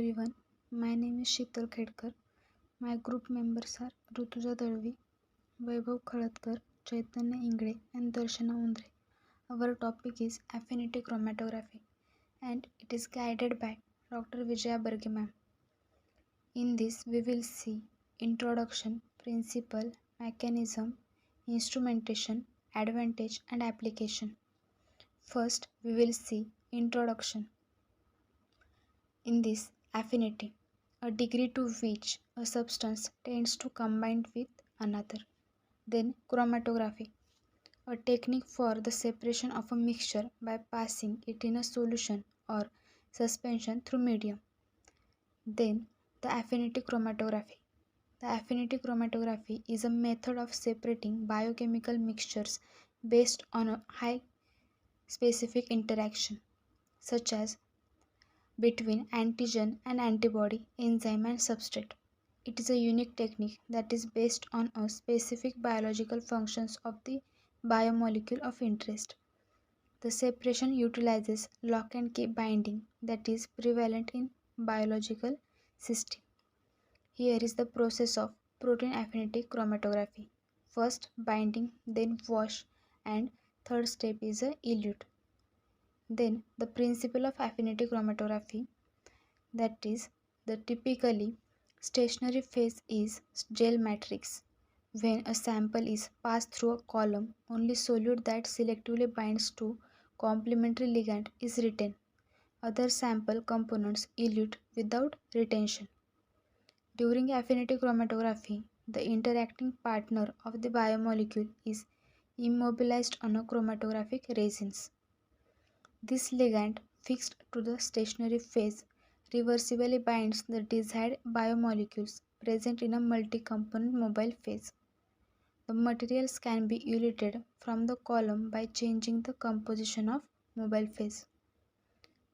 everyone. My name is Sheetal Khedkar. My group members are Rutuja Dalvi, Vaibhav Khalatkar, Chaitanya Ingre, and Darshana Undre. Our topic is affinity chromatography and it is guided by Dr. Vijaya Barge ma'am. In this, we will see introduction, principle, mechanism, instrumentation, advantage, and application. First, we will see introduction. In this, affinity, a degree to which a substance tends to combine with another. Then chromatography, a technique for the separation of a mixture by passing it in a solution or suspension through medium. Then the affinity chromatography. The affinity chromatography is a method of separating biochemical mixtures based on a high specific interaction, such as between antigen and antibody, enzyme and substrate. It is a unique technique that is based on a specific biological functions of the biomolecule of interest. The separation utilizes lock and key binding that is prevalent in biological system. Here is the process of protein affinity chromatography. First binding, then wash, and third step is a elute. Then the principle of affinity chromatography, that is the typically stationary phase is gel matrix. When a sample is passed through a column, only solute that selectively binds to complementary ligand is retained. Other sample components elute without retention. During affinity chromatography, the interacting partner of the biomolecule is immobilized on a chromatographic resins. This ligand, fixed to the stationary phase, reversibly binds the desired biomolecules present in a multi-component mobile phase. The materials can be eluted from the column by changing the composition of mobile phase.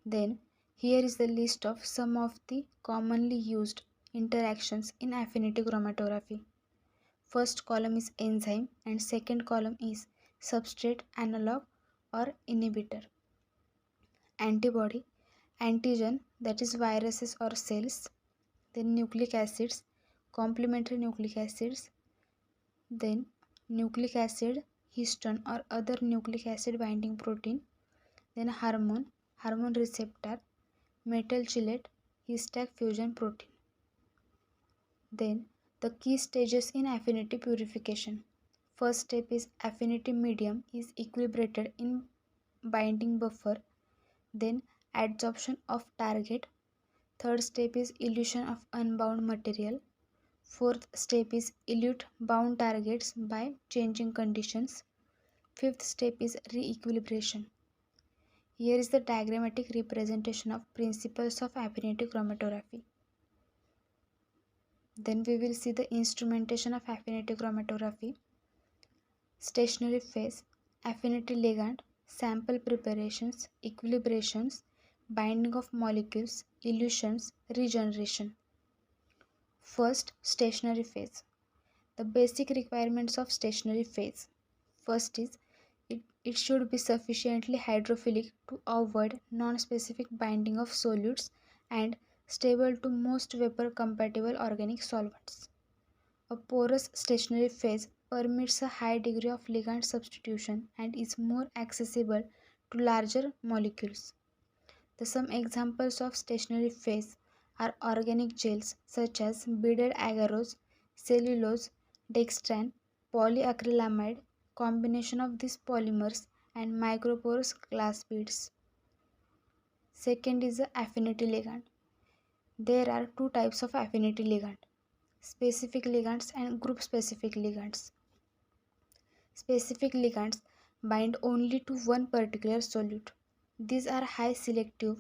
Then, here is the list of some of the commonly used interactions in affinity chromatography. First column is enzyme and second column is substrate, analog or inhibitor. Antibody, antigen, that is viruses or cells, then nucleic acids, complementary nucleic acids, then nucleic acid, histone or other nucleic acid binding protein, then hormone receptor, metal chelate, histag fusion protein. Then the key stages in affinity purification. First step is affinity medium is equilibrated in binding buffer, then adsorption of target. Third step is elution of unbound material. Fourth step is elute bound targets by changing conditions. Fifth step is re-equilibration. Here is the diagrammatic representation of principles of affinity chromatography. Then we will see the instrumentation of affinity chromatography. Stationary phase, affinity ligand, sample preparations, equilibrations, binding of molecules, elutions, regeneration. First, stationary phase. The basic requirements of stationary phase. First is it should be sufficiently hydrophilic to avoid non-specific binding of solutes and stable to most vapor-compatible organic solvents. A porous stationary phase permits a high degree of ligand substitution and is more accessible to larger molecules. Some examples of stationary phase are organic gels such as beaded agarose, cellulose, dextran, polyacrylamide, combination of these polymers and microporous glass beads. Second is the affinity ligand. There are two types of affinity ligand: specific ligands and group specific ligands. Specific ligands bind only to one particular solute. These are high selective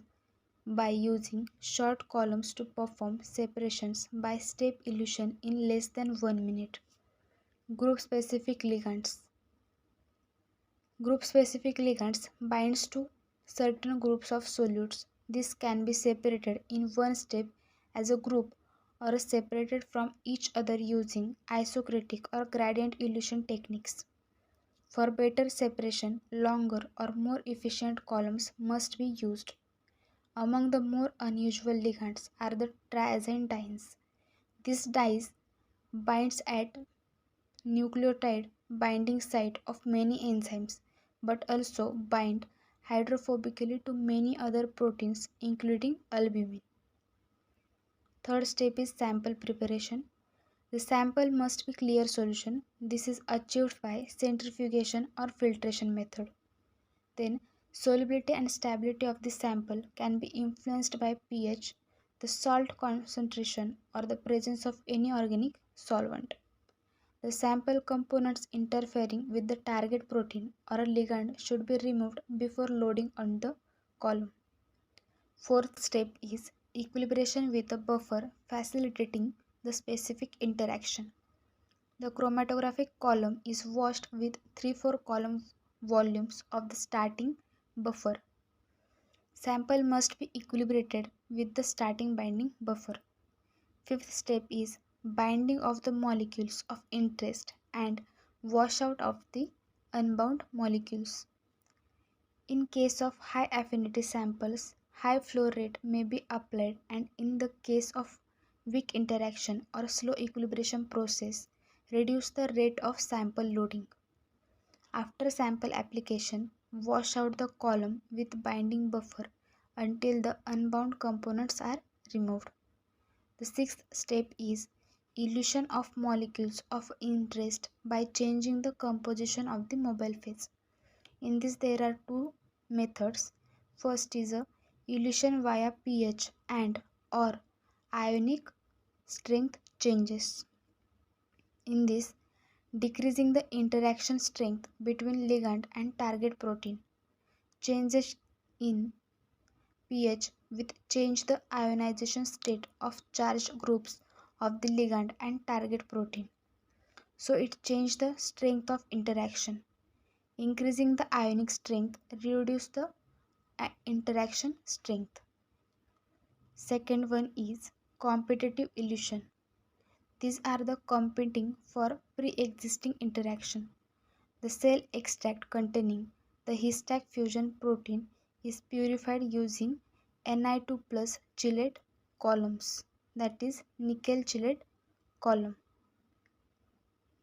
by using short columns to perform separations by step elution in less than 1 minute. Group specific ligands. Group specific ligands binds to certain groups of solutes. This can be separated in one step as a group or separated from each other using isochromatic or gradient elution techniques. For better separation, longer or more efficient columns must be used. Among the more unusual ligands are the triazentines. This dies binds at nucleotide binding site of many enzymes, but also bind hydrophobically to many other proteins including albumin. Third step is sample preparation. The sample must be clear solution. This is achieved by centrifugation or filtration method. Then solubility and stability of the sample can be influenced by pH, the salt concentration or the presence of any organic solvent. The sample components interfering with the target protein or a ligand should be removed before loading on the column. Fourth step is equilibration with a buffer facilitating the specific interaction. The chromatographic column is washed with 3-4 column volumes of the starting buffer. Sample must be equilibrated with the starting binding buffer. Fifth step is binding of the molecules of interest and washout of the unbound molecules. In case of high affinity samples, high flow rate may be applied, and in the case of weak interaction or slow equilibration process, reduce the rate of sample loading. After sample application, wash out the column with binding buffer until the unbound components are removed. The sixth step is elution of molecules of interest by changing the composition of the mobile phase. In this there are two methods. First is a elution via pH and or ionic strength changes. In this, decreasing the interaction strength between ligand and target protein. Changes in pH with change the ionization state of charged groups of the ligand and target protein. So it changed the strength of interaction. Increasing the ionic strength reduce the interaction strength. Second one is competitive elution. These are the competing for pre-existing interaction. The cell extract containing the histag fusion protein is purified using Ni2 plus chelate columns, that is nickel chelate column.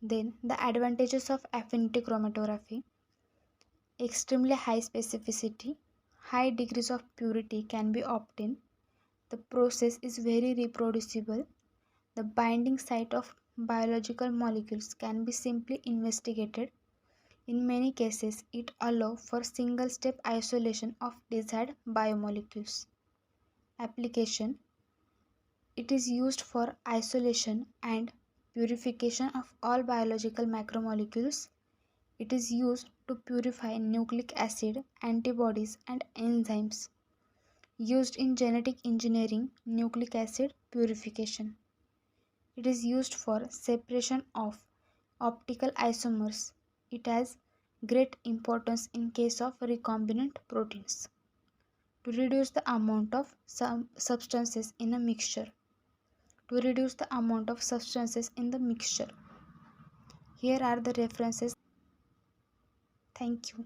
Then the advantages of affinity chromatography: extremely high specificity, high degrees of purity can be obtained, the process is very reproducible, the binding site of biological molecules can be simply investigated. In many cases, it allows for single-step isolation of desired biomolecules. Application: it is used for isolation and purification of all biological macromolecules. It is used to purify nucleic acid, antibodies, and enzymes. Used in genetic engineering, nucleic acid purification. It is used for separation of optical isomers. It has great importance in case of recombinant proteins. To reduce the amount of some substances in a mixture. To reduce the amount of substances in the mixture. Here are the references. Thank you.